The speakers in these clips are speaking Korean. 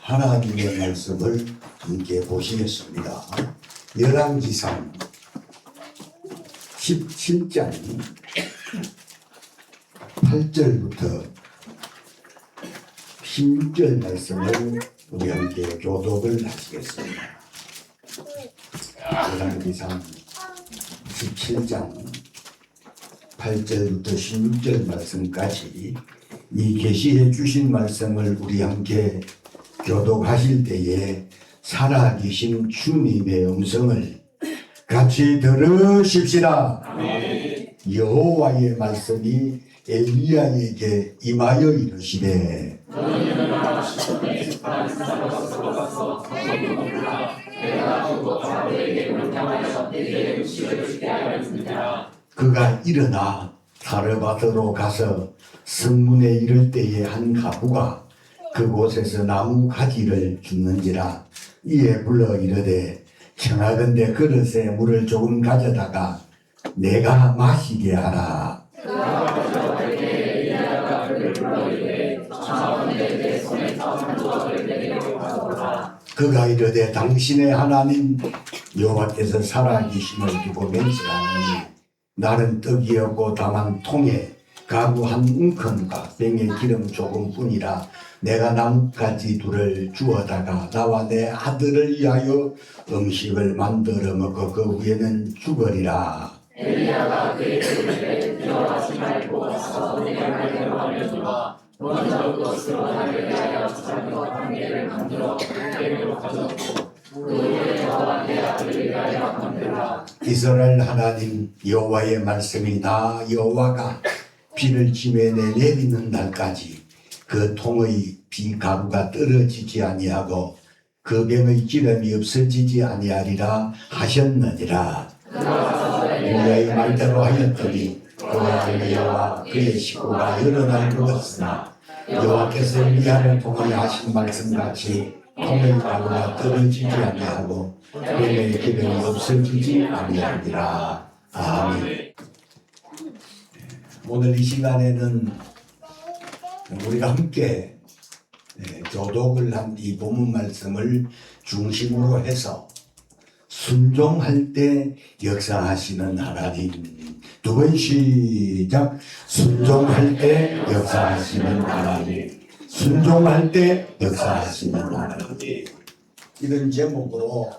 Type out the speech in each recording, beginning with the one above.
하나님의 말씀을 함께 보시겠습니다. 열왕기상 17장 8절부터 16절 말씀을 우리 함께 교독을 하시겠습니다. 열왕기상 17장 8절부터 16절 말씀까지 이 계시해 주신 말씀을 우리 함께 교독하실 때에 살아계신 주님의 음성을 같이 들으십시다. 아멘. 여호와의 말씀이 엘리야에게 임하여 이르시되 그가 일어나 사르밧으로 가서 성문에 이를 때에 한 가부가 그곳에서 나무 가지를 줍는지라. 이에 불러 이르되 청하건대 그릇에 물을 조금 가져다가 내가 마시게 하라. 그가 이르되 당신의 하나님 여호와께서 살아계심을 두고 맹세하노니 나는 떡이었고 다만 통에 가구 한 웅큼과 병에 기름 조금뿐이라. 내가 나뭇가지 둘을 주어다가 나와 내 아들을 위하여 음식을 만들어 먹고 그 후에는 죽으리라. 엘리야가 그에게 이르되 두려워하지 말고 가서 내가 말대로 하려니와 먼저 그것으로 나를 위하여 자기와 관계를 만들어 그에게로 가져오고 그 후에 너와 내 아들을 위하여 만들라. 이스라엘 하나님 여호와의 말씀이 나 여호와가 비를 짐에 내리는 날까지 그 통의 비가루가 떨어지지 아니하고 그 병의 기름이 없어지지 아니하리라 하셨느니라. 엘리야의 말대로 하였더니 그와 엘리야와 그의 식구가 여러 날 먹었으나 여호와께서 엘리야를 통하여 하신 말씀같이 통의 가루가 떨어지지 아니하고 병의 기름이 없어지지 아니하리라. 아멘. 오늘 이 시간에는 우리가 함께 교독을 한 이 본문 말씀을 중심으로 해서 순종할 때 역사하시는 하나님. 두 번 시작. 순종할 때 역사하시는 하나님. 순종할 때 역사하시는 하나님. 이런 제목으로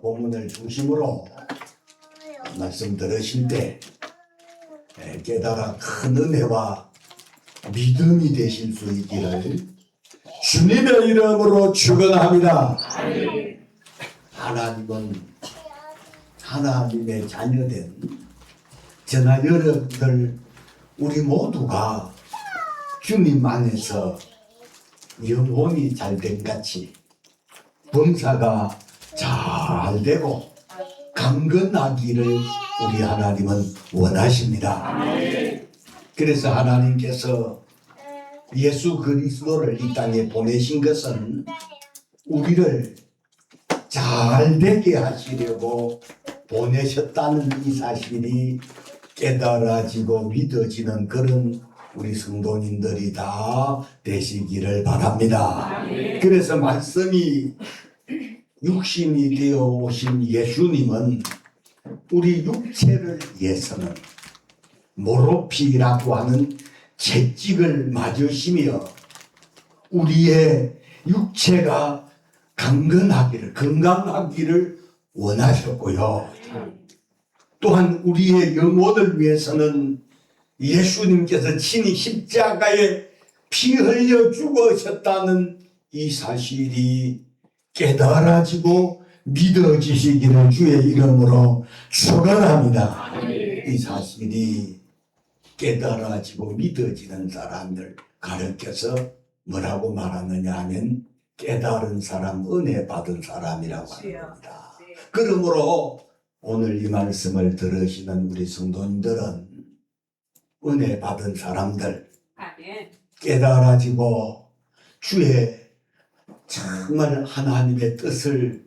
본문을 중심으로 말씀 들으실 때 깨달아 큰 은혜와 믿음이 되실 수 있기를 주님의 이름으로 축원합니다. 하나님은 하나님의 자녀된 저나 여러분들 우리 모두가 주님 안에서 영혼이 잘된 같이 범사가 잘 되고 강건하기를 우리 하나님은 원하십니다. 그래서 하나님께서 예수 그리스도를 이 땅에 보내신 것은 우리를 잘 되게 하시려고 보내셨다는 이 사실이 깨달아지고 믿어지는 그런 우리 성도님들이 다 되시기를 바랍니다. 그래서 말씀이 육신이 되어 오신 예수님은 우리 육체를 위해서는 모로피라고 하는 채찍을 맞으시며 우리의 육체가 건강하기를 원하셨고요. 또한 우리의 영혼을 위해서는 예수님께서 친히 십자가에 피 흘려 죽으셨다는 이 사실이 깨달아지고 믿어지시기를 주의 이름으로 축원합니다. 이 사실이 깨달아지고 믿어지는 사람들 가르쳐서 뭐라고 말하느냐 하면 깨달은 사람, 은혜 받은 사람이라고 합니다. 그러므로 오늘 이 말씀을 들으시는 우리 성도님들은 은혜 받은 사람들, 깨달아지고 주의 정말 하나님의 뜻을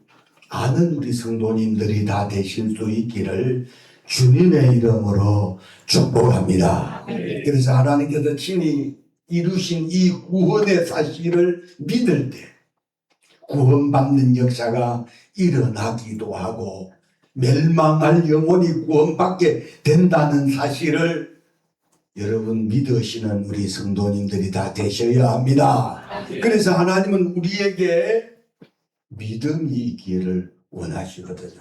아는 우리 성도님들이 다 되실 수 있기를 주님의 이름으로 축복합니다. 그래서 하나님께서 친히 이루신 이 구원의 사실을 믿을 때 구원받는 역사가 일어나기도 하고 멸망할 영혼이 구원받게 된다는 사실을 여러분 믿으시는 우리 성도님들이 다 되셔야 합니다. 그래서 하나님은 우리에게 믿음이 있기를 원하시거든요.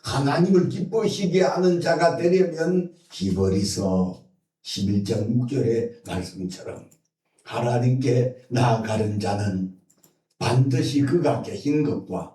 하나님을 기쁘시게 하는 자가 되려면 히브리서 11장 6절의 말씀처럼 하나님께 나아가는 자는 반드시 그가 계신 것과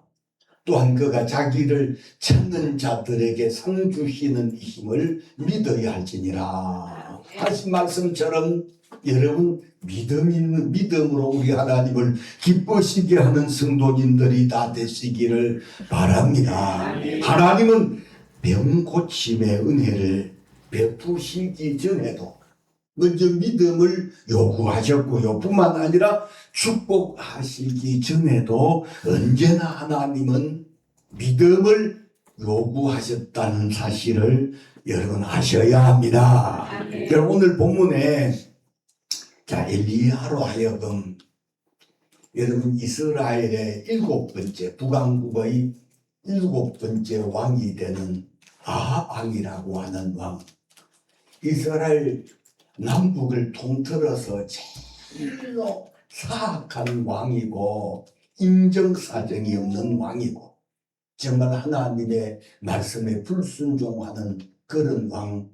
또한 그가 자기를 찾는 자들에게 상 주시는 힘을 믿어야 할지니라 하신 말씀처럼 여러분 믿음으로 우리 하나님을 기쁘시게 하는 성도님들이 다 되시기를 바랍니다. 하나님은 병 고침의 은혜를 베푸시기 전에도 먼저 믿음을 요구하셨고요. 뿐만 아니라 축복하시기 전에도 언제나 하나님은 믿음을 요구하셨다는 사실을 여러분 아셔야 합니다. 여러분 오늘 본문에 엘리야로 하여금 여러분 이스라엘의 7번째 북왕국의 7번째 왕이 되는 아합왕이라고 하는 왕, 이스라엘 남북을 통틀어서 제일로 사악한 왕이고 인정사정이 없는 왕이고 정말 하나님의 말씀에 불순종하는 그런 왕,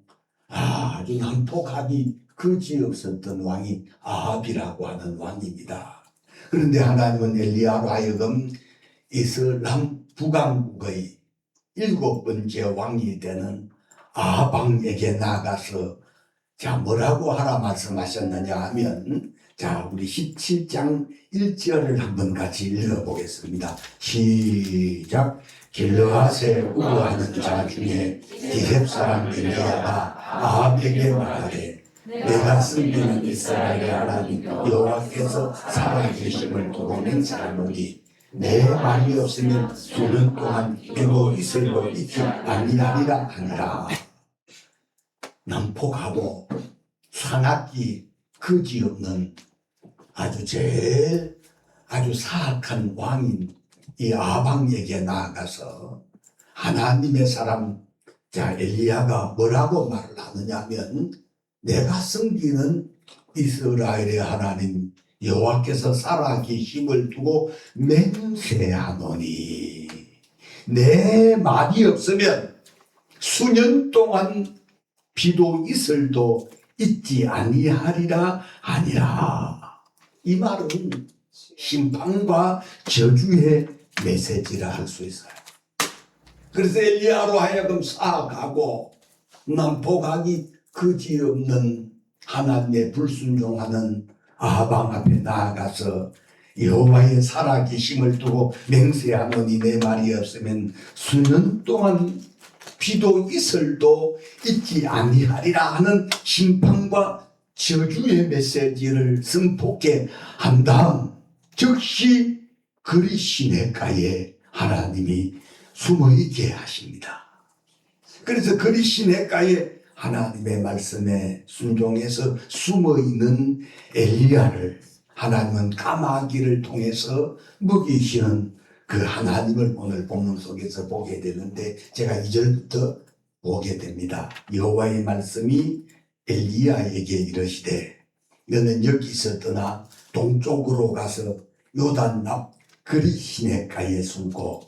아주 난폭하기 그지없었던 왕이 아합이라고 하는 왕입니다. 그런데 하나님은 엘리야로 하여금 이슬람 북왕국의 7번째 왕이 되는 아합왕에게 나가서 뭐라고 하라 말씀하셨느냐 하면 우리 17장 1절을 한번 같이 읽어보겠습니다. 시작. 길르앗에 우거하는 자 중에 디렙 사람 엘리야가 아합에게 말하되 내가 섬기는 이스라엘의 하나님 여호와께서 살아계심을 두고 맹세하노니 내 말이 없으면 수년 동안 비도 이슬도 있지 아니하리라 하니라. 난폭하고 산악기 그지없는 아주 사악한 왕인 이 아합왕에게 나아가서 하나님의 사람 엘리야가 뭐라고 말을 하느냐 하면 내가 섬기는 이스라엘의 하나님 여호와께서 살아계심을 두고 맹세하노니 내 말이 없으면 수년 동안 비도 이슬도 있지 아니하리라 아니라. 이 말은 심판과 저주의 메시지라 할 수 있어요. 그래서 엘리야로 하여금 사악하고 난폭하기 그지없는 하나님의 불순종하는 아합왕 앞에 나아가서 여호와의 살아계심을 두고 맹세하노니 내 말이 없으면 수년 동안 비도 이슬도 있지 아니하리라 하는 심판과 저주의 메시지를 선포케 한 다음 즉시 그리 시냇가에 하나님이 숨어있게 하십니다. 그래서 그리 시냇가에 하나님의 말씀에 순종해서 숨어있는 엘리야를 하나님은 까마귀를 통해서 먹이시는 그 하나님을 오늘 본문 속에서 보게 되는데 제가 2절부터 보게 됩니다. 여호와의 말씀이 엘리야에게 이르시되 너는 여기서 떠나 동쪽으로 가서 요단 앞 그리 시냇가에 숨고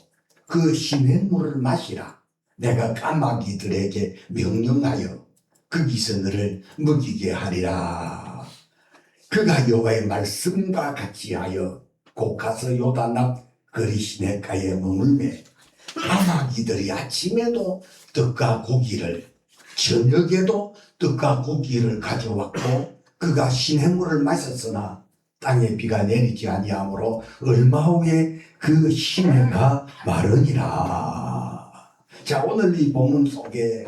그 시냇물을 마시라. 내가 까마귀들에게 명령하여 거기서 너를 먹이게 하리라. 그가 여호와의 말씀과 같이 하여 곧 가서 요단 앞 그리 시냇가에 머물매 까마귀들이 아침에도 떡과 고기를 저녁에도 떡과 고기를 가져왔고 그가 시냇물을 마셨으나 땅에 비가 내리지 아니하므로 얼마 후에 그 시내가 마르니라. 오늘 이 본문 속에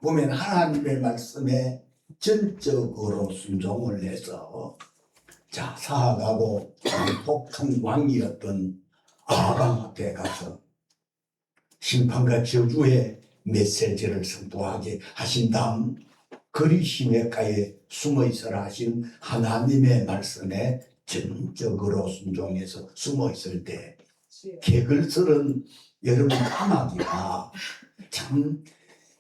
보면 하나님의 말씀에 전적으로 순종을 해서 사악하고 난폭한 왕이었던 아합 앞에 가서 심판과 저주의 메시지를 선포하게 하신 다음 그리 시냇가에 숨어 있으라 하신 하나님의 말씀에 전적으로 순종해서 숨어 있을 때 개글설은 여러분 까마귀가 참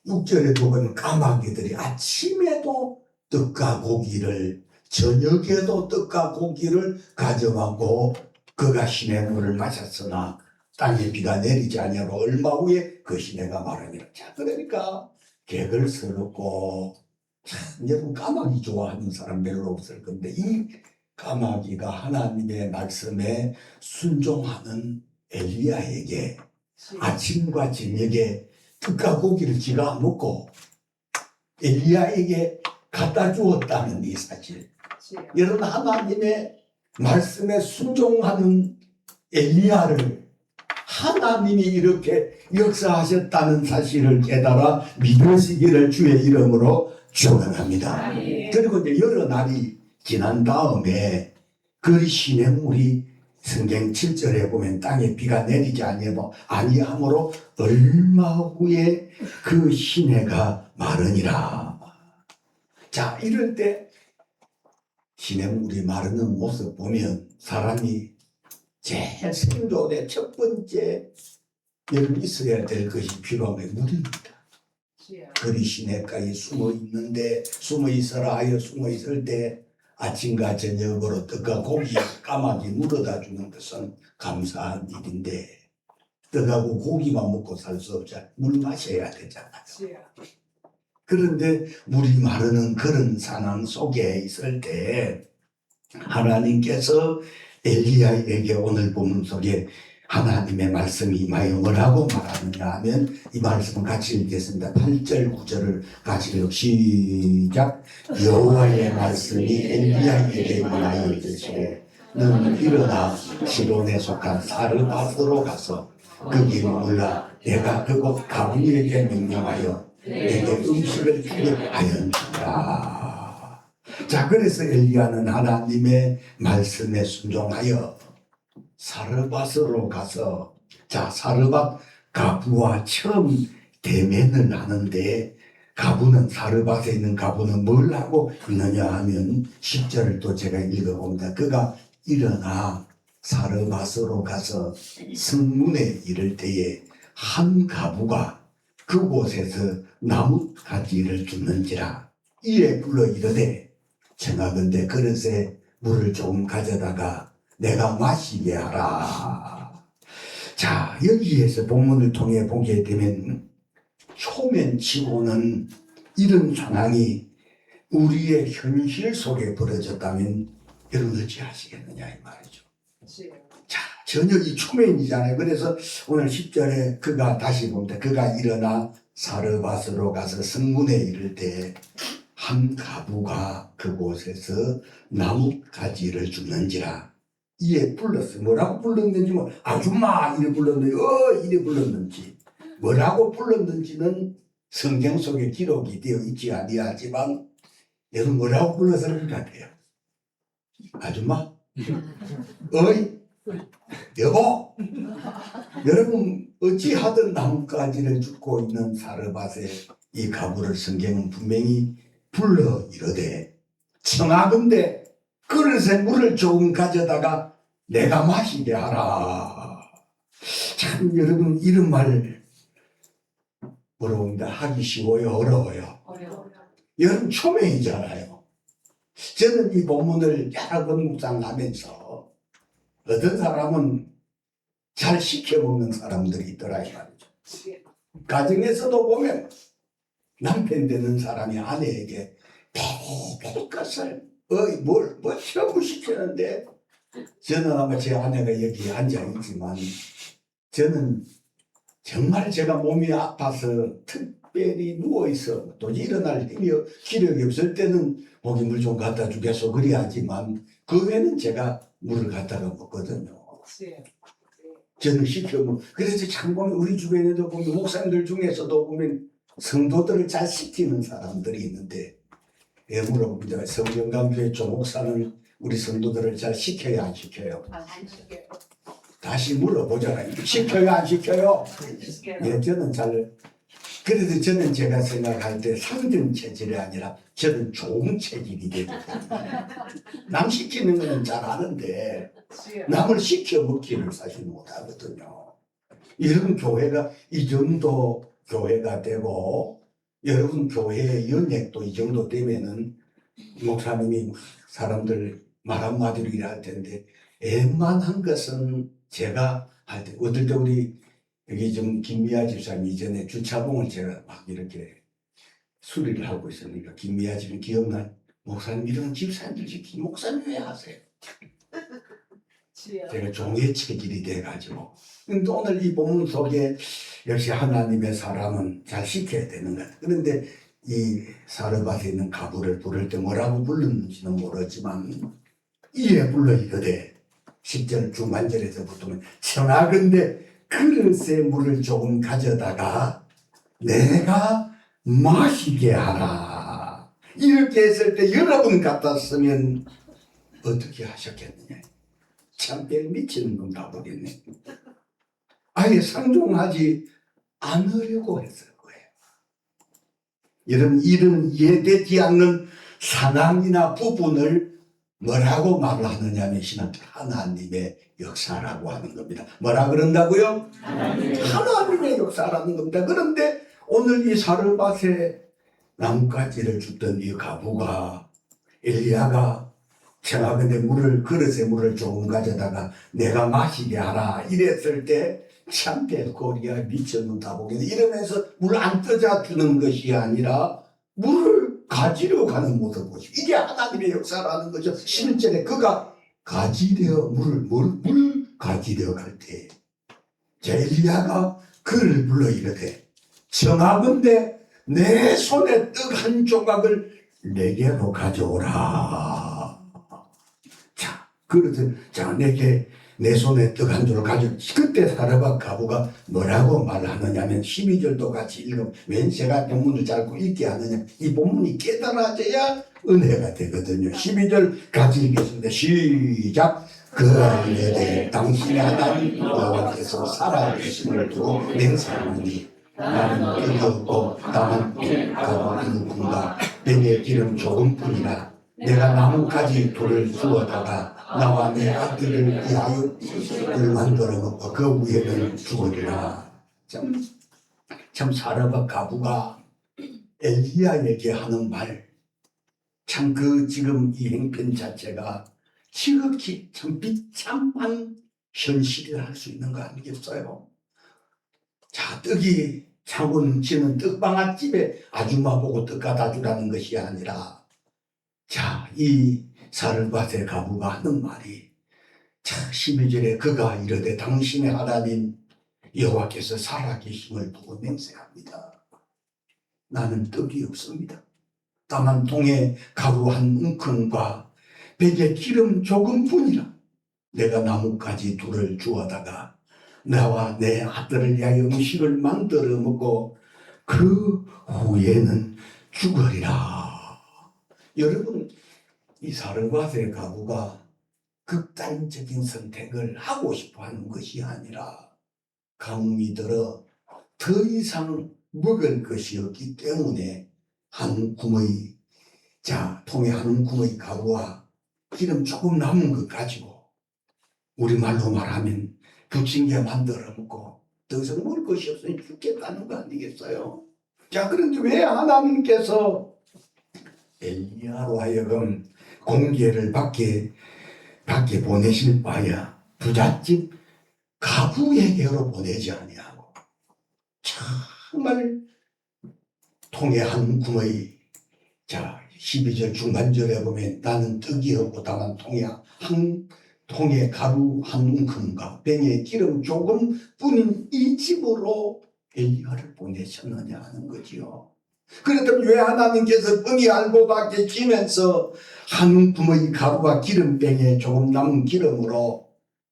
6절에도 보면 까마귀들이 아침에도 떡과 고기를 저녁에도 떡과 고기를 가져가고 그가 시내 물을 마셨으나 땅에 비가 내리지 아니하고 얼마 후에 그 시내가 마르니라. 자, 그러니까 개걸스럽고 참 여러분 까마귀 좋아하는 사람 별로 없을 건데 이 까마귀가 하나님의 말씀에 순종하는 엘리야에게 아침과 저녁에 떡과 고기를 지가 안 먹고 엘리야에게 갖다 주었다는 이 사실. 여러분 하나님의 말씀에 순종하는 엘리야를 하나님이 이렇게 역사하셨다는 사실을 깨달아 믿으시기를 주의 이름으로 축원합니다. 그리고 이제 여러 날이 지난 다음에 그 시냇물이 성경 7절에 보면 땅에 비가 내리지 아니하므로 얼마 후에 그 시내가 마르니라. 자, 이럴 때 시냇물이 마르는 모습 보면 사람이 제일 생존의 첫 번째 여러분 있어야 될 것이 필요한 게 물입니다. 그리 시내가에 숨어 있어라 하여 숨어 있을 때 아침과 저녁으로 떡과 고기 까마귀 물어다 주는 것은 감사한 일인데 떡하고 고기만 먹고 살 수 없잖아요. 물 마셔야 되잖아요. 그런데 물이 마르는 그런 상황 속에 있을 때 하나님께서 엘리야에게 오늘 본문 속에 하나님의 말씀이 임하여 뭐라고 말하느냐 하면 이 말씀은 같이 읽겠습니다. 8절 9절을 같이 읽고 시작. 여호와의 말씀이 엘리야에게 임하여 이르시되 너는 일어나 시돈에 속한 사르밧으로 가서 그 길을 몰라 내가 그곳 가부에게 명령하여 내게 음식을 주게 하였느니라. 자, 그래서 엘리야는 하나님의 말씀에 순종하여 사르밧으로 가서 자 사르밧 가부와 처음 대면을 하는데 가부는 사르밧에 있는 가부는 뭘 하고 있느냐 하면 10절을 또 제가 읽어봅니다. 그가 일어나 사르밧으로 가서 성문에 이를 때에 한 가부가 그곳에서 나뭇가지를 줍는지라. 이에 불러 이르되 청하건대 그릇에 물을 조금 가져다가 내가 마시게 하라. 자, 여기에서 본문을 통해 보게 되면 초면치고는 이런 상황이 우리의 현실 속에 벌어졌다면 여러분 어찌하시겠느냐 이 말이죠. 자, 저녁이 초면이잖아요. 그래서 오늘 10절에 그가 다시 봅니다. 그가 일어나 사르밧으로 가서 성문에 이를 때 한 가부가 그곳에서 나뭇가지를 줍는지라. 이에 불렀어요. 뭐라고 불렀는지 아줌마 이래 불렀는지 이래 불렀는지 뭐라고 불렀는지는 성경 속에 기록이 되어 있지 아니하지만 여러분 뭐라고 불러서 그럴 것 같아요. 아줌마? 어이? 여보? 여러분 어찌하든 나뭇가지를 줍고 있는 사르밧의 이 가부를 성경은 분명히 불러 이르되 청하건대 그릇에 물을 조금 가져다가 내가 마시게 하라. 참 여러분 이런 말 물어봅니다. 하기 쉬워요? 어려워요? 여러분 초면이잖아요. 저는 이 본문을 여러 번 묵상하면서 어떤 사람은 잘 시켜먹는 사람들이 있더라 이 말이죠. 가정에서도 보면 남편 되는 사람이 아내에게 매일 것을 뭘 처음 시키는데 저는 아마 제 아내가 여기 앉아있지만 저는 정말 제가 몸이 아파서 특별히 누워있어 도저히 일어날 힘이 기력이 없을 때는 고기 물 좀 갖다 주겠소 그래야지만 그 외에는 제가 물을 갖다가 먹거든요. 저는 시켜먹 그래서 참 보면 우리 주변에도 보면 목사님들 중에서도 보면 성도들을 잘 시키는 사람들이 있는데 예, 물어봅니다. 성경강교회 조목사는 우리 성도들을 잘 시켜야 안 시켜요? 안 시켜요. 다시 물어보잖아요. 시켜요 안 시켜요? 예, 저는 잘 그래도 저는 제가 생각할 때 상전 체질이 아니라 저는 좋은 체질이 되거든요. 남 시키는 건 잘 아는데 남을 시켜 먹기를 사실 못하거든요. 여러분 교회가 이 정도 교회가 되고 여러분 교회의 연액도 이 정도 되면은 목사님이 사람들 말 한마디로 일할 텐데 웬만한 것은 제가 할 때 어떨 때 우리 여기 좀 김미아 집사님 이전에 주차봉을 제가 막 이렇게 수리를 하고 있으니까 김미아 집사님 기억나? 목사님 이런 집사님들 시키 목사님 왜 하세요? 제가 종의 체질이 돼가지고. 근데 오늘 이 본문 속에 역시 하나님의 사람은 잘 시켜야 되는 것 같아요. 그런데 이 사르밧에 있는 가부를 부를 때 뭐라고 불렀는지는 모르지만 이에 불러 이르되 10절 중반절에서부터 청하건대 그릇에 물을 조금 가져다가 내가 마시게 하라. 이렇게 했을 때 여러분 같았으면 어떻게 하셨겠느냐. 참별 미치는 건 다 보겠네. 아예 상종하지 않으려고 했을 거예요. 여러분 이런 이해되지 않는 상황이나 부분을 뭐라고 말을 하느냐면 하나님의 역사라고 하는 겁니다. 뭐라 그런다고요? 하나님의 역사라는 겁니다. 그런데 오늘 이 사르밧에 나뭇가지를 줬던 이 가부가 엘리야가 청하건대 그릇에 물을 조금 가져다가 내가 마시게 하라 이랬을 때 참 배꼽이야 미쳤는다 보겠네. 이러면서 물 안 떠자 주는 것이 아니라 물을 가지려 가는 모습 보시오. 이게 하나님의 역사라는 거죠. 실제로 그가 가지려 물 가지려 갈 때 엘리야가 그를 불러 이르되 청하건대 내 손에 떡 한 조각을 내게로 가져오라. 자, 그래서 자 내게 내 손에 떡 한 조를 가져. 그때 사르밧 가부가 뭐라고 말하느냐면 12절도 같이 읽으면 웬 제가 본문을 짧고 읽게 하느냐. 이 본문이 깨달아져야 은혜가 되거든요. 12절 같이 읽겠습니다. 시작. 그날에 당신의 하나님 여호와께서 살아계심을 두고 맹세하니 나는 뜻이 없고 다만 가고 있는 군과 뱀의 기름 조금뿐이라. 내가 나뭇가지 돌을 주워다가 나와 내 아들을 위하여 을 만들어 먹고 그 위에는 죽으리라. 참 사르밧 가부가 엘리야에게 하는 말, 참 그 지금 이 행편 자체가 지극히 참 비참한 현실이라 할 수 있는 거 아니겠어요? 자, 떡이 차고 넘치는 떡방아집에 아줌마 보고 떡 갖다 주라는 것이 아니라 자, 이 사르밧의 가부가 하는 말이 참 12절에 그가 이르되 당신의 하나님 여호와께서 살아계심을 두고 맹세합니다. 나는 떡이 없습니다. 다만 통에 가루 한 움큼과 백에 기름 조금뿐이라. 내가 나뭇가지 둘을 주워다가 나와 내 아들을 위하여 음식을 만들어 먹고 그 후에는 죽으리라. 여러분 이 사르밧의 가부가 극단적인 선택을 하고 싶어 하는 것이 아니라 가뭄이 들어 더 이상 먹을 것이 없기 때문에 한 움큼의 통에 한 움큼의 가루와 기름 조금 남은 것 가지고 우리말로 말하면 부침개 만들어 먹고 더 이상 먹을 것이 없으니 죽겠다는 거 아니겠어요? 자, 그런데 왜 하나님께서 엘리야로 하여금 공개를 밖에 보내실 바야 부잣집 가부에게로 보내지 아니하고 정말 통에 한 움큼의 12절 중반절에 보면 나는 떡이 없고 다만 통에 가루 한 움큼과 병에 기름 조금 뿐인 이 집으로 엘리야를 보내셨느냐 하는 거지요. 그렇다면 왜 하나님께서 뻔히 알고 밖에 지면서 한 움큼의 가루와 기름병에 조금 남은 기름으로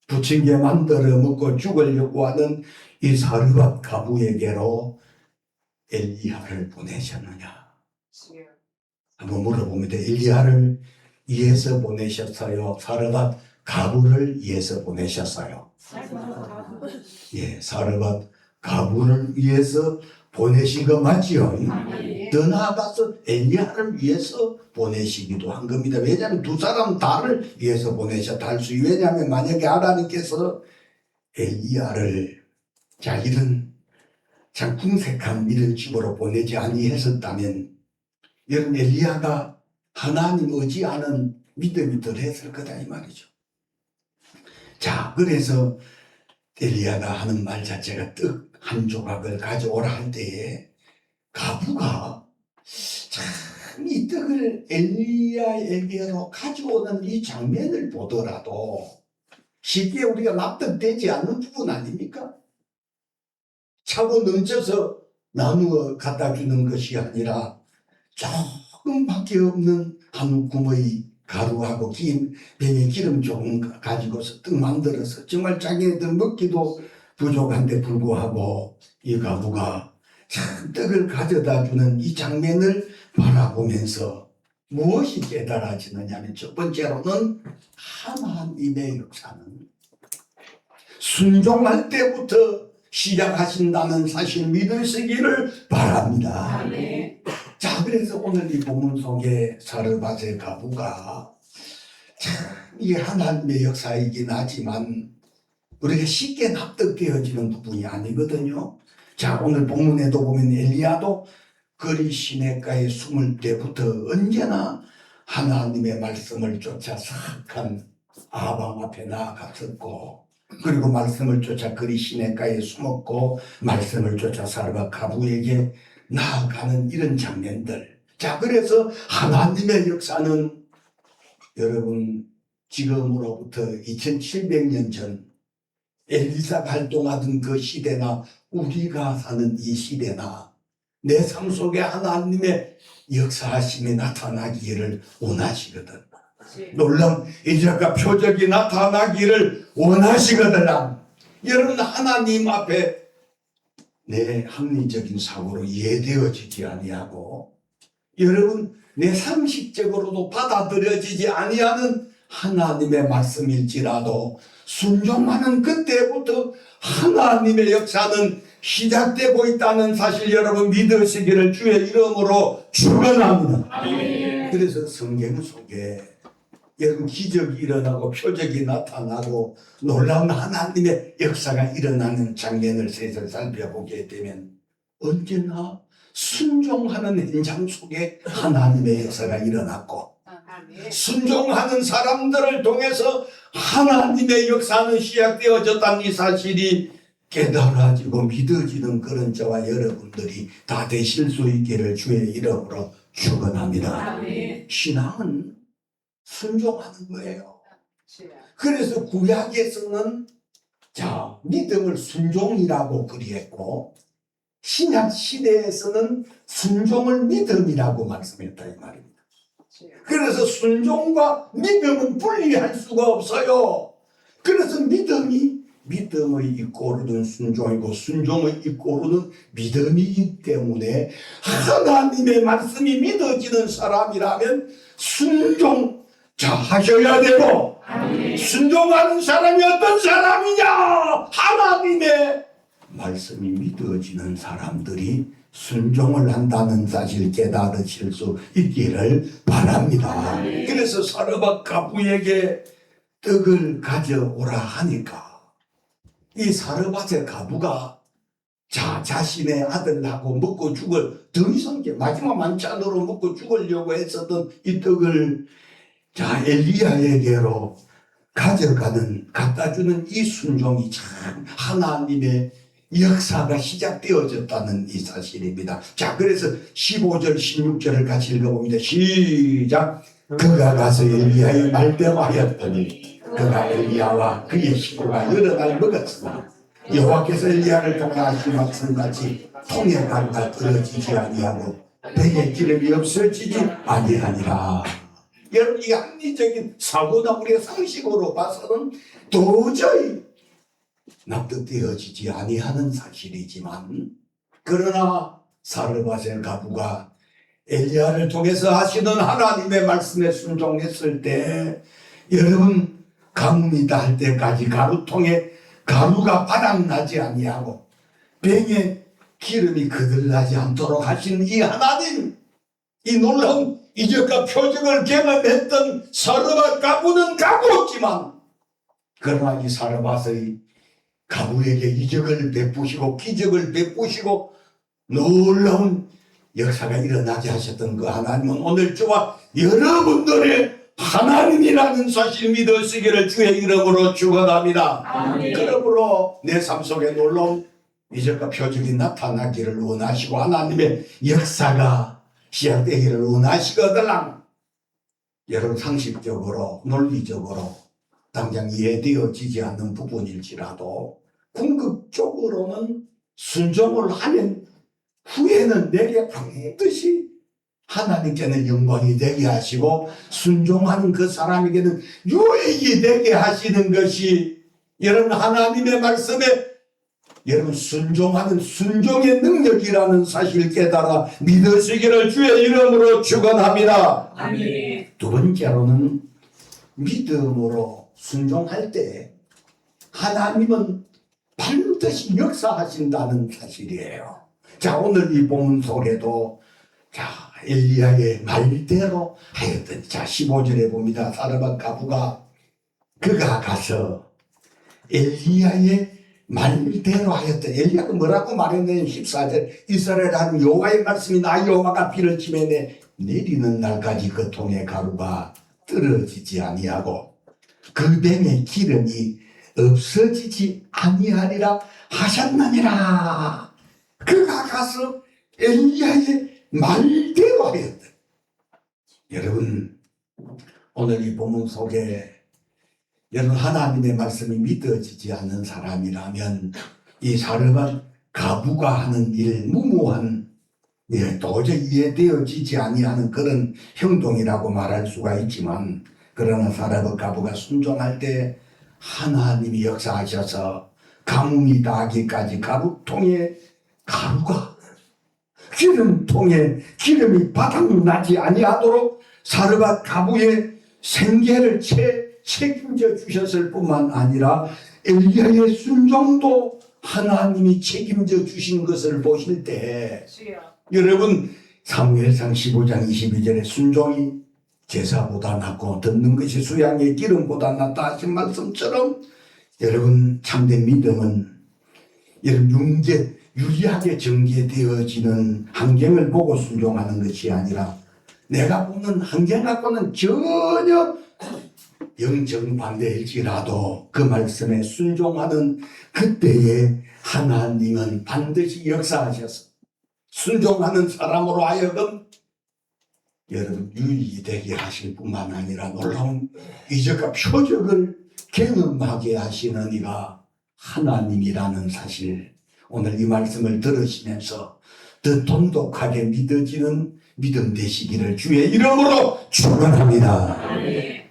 부침개 만들어 먹고 죽으려고 하는 이 사르밧 가부에게로 엘리야를 보내셨느냐? 한번 물어보면 돼. 엘리야를 위해서 보내셨어요? 사르밧 가부를 위해서 보내셨어요? 예, 사르밧 가부를 위해서 보내신 거 맞지요? 아멘. 더 나아가서 엘리야를 위해서 보내시기도 한 겁니다. 왜냐하면 두 사람 다를 위해서 보내셨다 할 수. 왜냐하면 만약에 하나님께서 엘리야를 자 이런 참 궁색한 이런 집으로 보내지 아니했었다면 이런 엘리야가 하나님 의지하는 믿음이 덜했을 거다 이 말이죠. 자 그래서 엘리야가 하는 말 자체가 떡 한 조각을 가져오라 할 때에 가부가 참 이 떡을 엘리야에게로 가져오는 이 장면을 보더라도 쉽게 우리가 납득되지 않는 부분 아닙니까? 차고 넘쳐서 나누어 갖다 주는 것이 아니라 조금밖에 없는 한 움큼의 가루하고 병에 기름 조금 가지고서 떡 만들어서 정말 자기네들 먹기도 부족한데 불구하고 이 가부가 참 떡을 가져다 주는 이 장면을 바라보면서 무엇이 깨달아지느냐면 첫 번째로는 하나님의 역사는 순종할 때부터 시작하신다는 사실 믿으시기를 바랍니다. 아멘. 자 그래서 오늘 이 본문 속에 사르밧의 가부가 참 이게 하나님의 역사이긴 하지만 우리가 쉽게 납득되어지는 부분이 아니거든요. 자 오늘 본문에도 보면 엘리야도 거리 시냇가에 숨을 때부터 언제나 하나님의 말씀을 쫓아 사악한 아방 앞에 나아갔었고 그리고 말씀을 쫓아 거리 시냇가에 숨었고 말씀을 쫓아 사르밧 가부에게 나아가는 이런 장면들. 자 그래서 하나님의 역사는 여러분 지금으로부터 2700년 전 엘리사가 활동하던 그 시대나 우리가 사는 이 시대나 내 삶 속에 하나님의 역사하심이 나타나기를 원하시거든. 놀라운 일적과 표적이 나타나기를 원하시거든. 여러분 하나님 앞에 내 합리적인 사고로 이해되어지지 아니하고 여러분 내 상식적으로도 받아들여지지 아니하는 하나님의 말씀일지라도 순종하는 그때부터 하나님의 역사는 시작되고 있다는 사실 여러분 믿으시기를 주의 이름으로 축원합니다. 아멘. 그래서 성경 속에 여러분 기적이 일어나고 표적이 나타나고 놀라운 하나님의 역사가 일어나는 장면을 슬슬 살펴보게 되면 언제나 순종하는 현장 속에 하나님의 역사가 일어났고 아멘. 순종하는 사람들을 통해서 하나님의 역사는 시작되어졌다는 이 사실이 깨달아지고 믿어지는 그런 저와 여러분들이 다 되실 수 있기를 주의 이름으로 축원합니다. 아멘. 신앙은 순종하는 거예요. 그래서 구약에서는 자 믿음을 순종이라고 그리했고 신약 시대에서는 순종을 믿음이라고 말씀했다 이 말입니다. 그래서 순종과 믿음은 분리할 수가 없어요. 그래서 믿음의 이꼬르는 순종이고 순종의 이꼬르는 믿음이기 때문에 하나님의 말씀이 믿어지는 사람이라면 순종 하셔야 되고 아멘. 순종하는 사람이 어떤 사람이냐? 하나님의 말씀이 믿어지는 사람들이 순종을 한다는 사실 깨달으실 수 있기를 바랍니다. 그래서 사르밧 가부에게 떡을 가져오라 하니까 이 사르밧의 가부가 자신의 아들하고 먹고 죽을 더 이상 마지막 만찬으로 먹고 죽으려고 했었던 이 떡을 엘리야에게로 갖다 주는 이 순종이 참 하나님의 역사가 시작되어졌다는 이 사실입니다. 자, 그래서 15절, 16절을 같이 읽어봅니다. 시작. 그가 가서 엘리야의 말대하였더니 그가 엘리야와 그의 식구가 여러 날 먹었으나 여호와께서 엘리야를 통해 하신 말씀같이 통에 가루가 떨어지지 아니하고 배에 기름이 없어지지 아니하니라. 여러분 이 합리적인 사고나 우리가 상식으로 봐서는 도저히 납득되어지지 아니하는 사실이지만 그러나 사르밧의 가부가 엘리야를 통해서 하시는 하나님의 말씀에 순종했을 때 여러분 가뭄이 닿을 때까지 가루통에 가루가 바닥나지 아니하고 병에 기름이 거들나지 않도록 하신 이 하나님, 이 놀라운 이적과 표적을 경험했던 사르밧 가부는 가부었지만, 그러나 이 사르밧의 가부에게 이적을 베푸시고 기적을 베푸시고 놀라운 역사가 일어나게 하셨던 그 하나님은 오늘 저와 여러분들의 하나님이라는 사실 믿으시기를 주의 이름으로 축원합니다. 아멘. 그러므로 내 삶 속에 놀라운 이적과 표적이 나타나기를 원하시고 하나님의 역사가 시작되기를 원하시거든. 여러분 상식적으로 논리적으로 당장 이해되어지지 않는 부분일지라도 궁극적으로는 순종을 하면 후에는 내게 반드시 하나님께는 영광이 되게 하시고 순종하는 그 사람에게는 유익이 되게 하시는 것이 여러분 하나님의 말씀에 여러분 순종하는 순종의 능력이라는 사실을 깨달아 믿으시기를 주의 이름으로 축원합니다. 아멘. 두 번째로는 믿음으로 순종할 때 하나님은 반드시 역사하신다는 사실이에요. 자, 오늘 이 본문 속에도 자, 엘리야의 말대로 하였던 자 15절에 봅니다. 사르밧 가부가 그가 가서 엘리야의 말대로 하였던 엘리야가 뭐라고 말했냐면 14절 이스라엘 하나님 여호와의 말씀이 나 여호와가 비를 치매 내리는 날까지 그 통에 가루가 떨어지지 아니하고 그 뱀의 기름이 없어지지 아니하리라 하셨느니라. 그가 가서 엘리야의 말대로 하였다. 여러분 오늘 이 본문 속에 여러분 하나님의 말씀이 믿어지지 않는 사람이라면 이 사르밧 가부가 하는 일 무모한 도저히 이해되어지지 아니하는 그런 행동이라고 말할 수가 있지만 그러나 사르밧 가부가 순종할 때 하나님이 역사하셔서 가뭄이 나기까지 가루통에 가루가 기름통에 기름이 바닥나지 아니하도록 사르밧 가부의 생계를 책임져 주셨을 뿐만 아니라 엘리야의 순종도 하나님이 책임져 주신 것을 보실 때 여러분 사무엘상 15장 22절에 순종이 제사보다 낫고 듣는 것이 수양의 기름보다 낫다 하신 말씀처럼 여러분 참된 믿음은 여러분 유리하게 전개되어지는 환경을 보고 순종하는 것이 아니라 내가 보는 환경 갖고는 전혀 영정반대일지라도 그 말씀에 순종하는 그때에 하나님은 반드시 역사하셔서 순종하는 사람으로 하여금 여러분 유익이 되게 하실 뿐만 아니라 놀라운 이적과 표적을 경험하게 하시는 이가 하나님이라는 사실 오늘 이 말씀을 들으시면서 더 돈독하게 믿어지는 믿음 되시기를 주의 이름으로 축원합니다.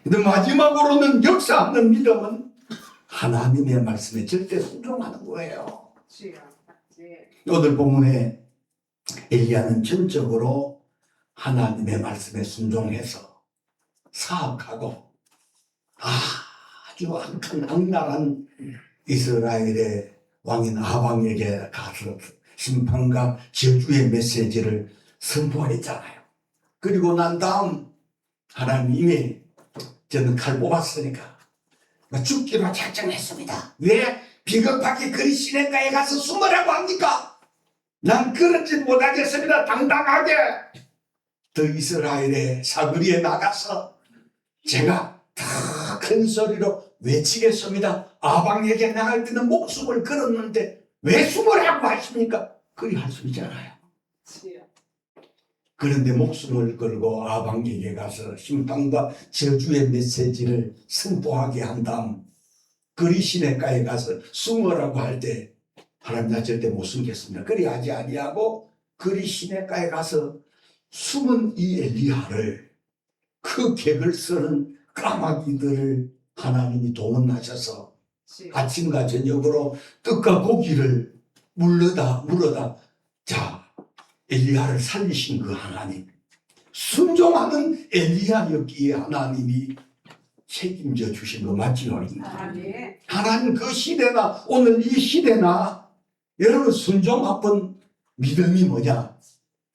근데 마지막으로는 역사 없는 믿음은 하나님의 말씀에 절대 순종하는 거예요. 오늘 본문에 엘리야는 전적으로 하나님의 말씀에 순종해서 사악하고 아주 악랄한 이스라엘의 왕인 아방에게 가서 심판과 저주의 메시지를 선포했잖아요. 그리고 난 다음 하나님이 저는 칼 뽑았으니까 죽기로 작정했습니다. 왜 비겁하게 그리 시냇가에 가서 숨으라고 합니까? 난 그러지 못하겠습니다. 당당하게 더 이스라엘의 사거리에 나가서 제가 다 큰 소리로 외치겠습니다. 아방에게 나갈 때는 목숨을 걸었는데 왜 숨으라고 하십니까? 그리 할 수 있잖아요. 그런데 목숨을 걸고 아방에게 가서 심판과 저주의 메시지를 선포하게 한 다음 그리 시냇가에 가서 숨으라고 할 때 하나님 나 절대 못 숨겠습니다. 그리 하지 아니하고 그리 시냇가에 가서 숨은 이 엘리야를 그 객을 쓰는 까마귀들을 하나님이 동원하셔서 아침과 저녁으로 떡과 고기를 물어다 자 엘리야를 살리신 그 하나님 순종하는 엘리야였기에 하나님이 책임져 주신 거 맞지요? 하나님 그 시대나 오늘 이 시대나 여러분 순종 한번 믿음이 뭐냐?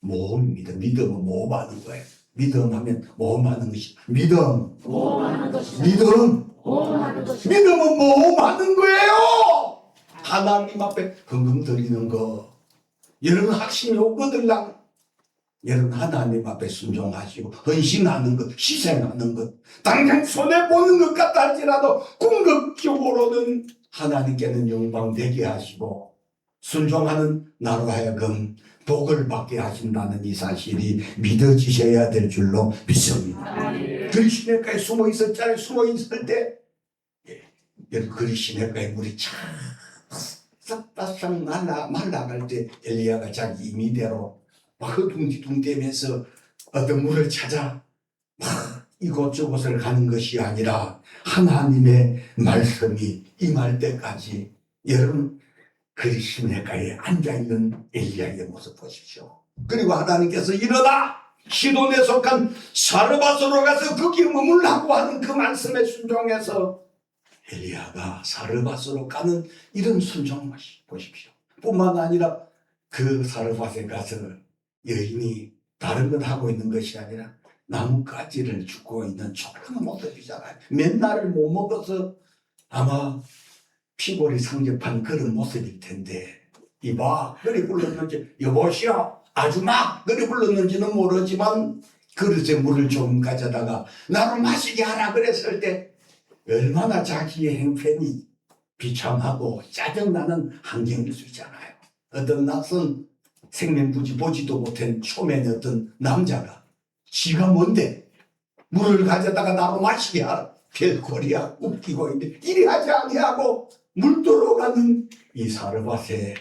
모험입니다. 믿음은 모험하는 거예요. 믿음하면 모험하는 것이 믿음. 모험하는 것이다. 믿음. 모험하는 것이다. 믿음은 모험하는 거예요. 하나님 앞에 헌금 드리는 거. 여러분 확신이 오거들랑 여러분 하나님 앞에 순종하시고 헌신하는 것, 희생하는 것, 당장 손해보는 것 같다 할지라도 궁극적으로는 하나님께는 영광되게 하시고 순종하는 나로 하여금 복을 받게 하신다는 이 사실이 믿어지셔야 될 줄로 믿습니다. 그리 시냇가에 숨어 있었잖아요. 숨어 있을 때 여러분 그리 시냇가에 물이 싹 말라갈 때 엘리야가 자기 임의대로 막 허둥지둥대면서 어떤 물을 찾아 막 이곳저곳을 가는 것이 아니라 하나님의 말씀이 임할 때까지 여러분 그리 시냇가에 앉아있는 엘리야의 모습 보십시오. 그리고 하나님께서 일어나 시돈에 속한 사르밧으로 가서 거기에 머물라고 하는 그 말씀에 순종해서 엘리야가 사르밧으로 가는 이런 순종 보십시오. 뿐만 아니라 그 사르밧에 가서 여인이 다른 건 하고 있는 것이 아니라 나뭇가지를 줍고 있는 조그만 모습이잖아요. 맨날 못 먹어서 아마 피골이 상접한 그런 모습일 텐데 이봐 그리 불렀는지 여보시오 아주마 그리 불렀는지는 모르지만 그릇에 물을 좀 가져다가 나로 마시게 하라 그랬을 때 얼마나 자기의 행편이 비참하고 짜증나는 환경일 수 있잖아요. 어떤 낯선 생명부지 보지도 못한 초면의 어떤 남자가 지가 뭔데 물을 가져다가 나로 마시게 하라. 별꼴이야 웃기고 있는데 이리 하지 아니하고 물 들어가는 이 사르밧의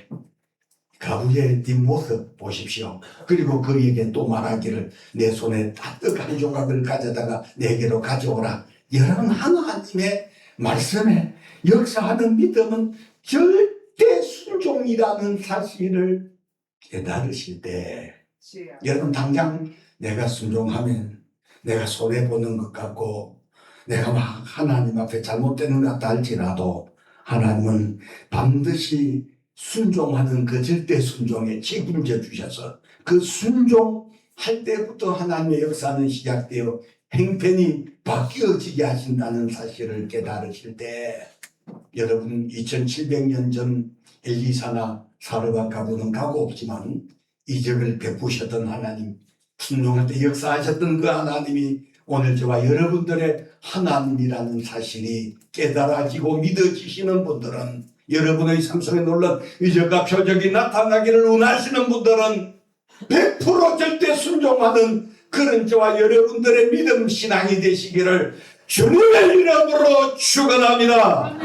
가부의 뒷모습 보십시오. 그리고 그에게 또 말하기를 내 손에 따뜻 한 조각을 가져다가 내게로 가져오라. 여러분 하나님의 말씀에 역사하는 믿음은 절대 순종이라는 사실을 깨달으실 때 여러분 당장 내가 순종하면 내가 손해보는 것 같고 내가 막 하나님 앞에 잘못되는 것 같다 할지라도 하나님은 반드시 순종하는 그 절대 순종에 책임져 주셔서 그 순종할 때부터 하나님의 역사는 시작되어 행편이 바뀌어지게 하신다는 사실을 깨달으실 때 여러분 2700년 전 엘리사나 사르밧 가부는 가고 없지만 이적을 베푸셨던 하나님 순종할 때 역사하셨던 그 하나님이 오늘 저와 여러분들의 하나님이라는 사실이 깨달아지고 믿어지시는 분들은 여러분의 삶 속에 놀란 이적과 표적이 나타나기를 원하시는 분들은 100% 절대 순종하는 그런 저와 여러분들의 믿음 신앙이 되시기를 주님의 이름으로 축원합니다.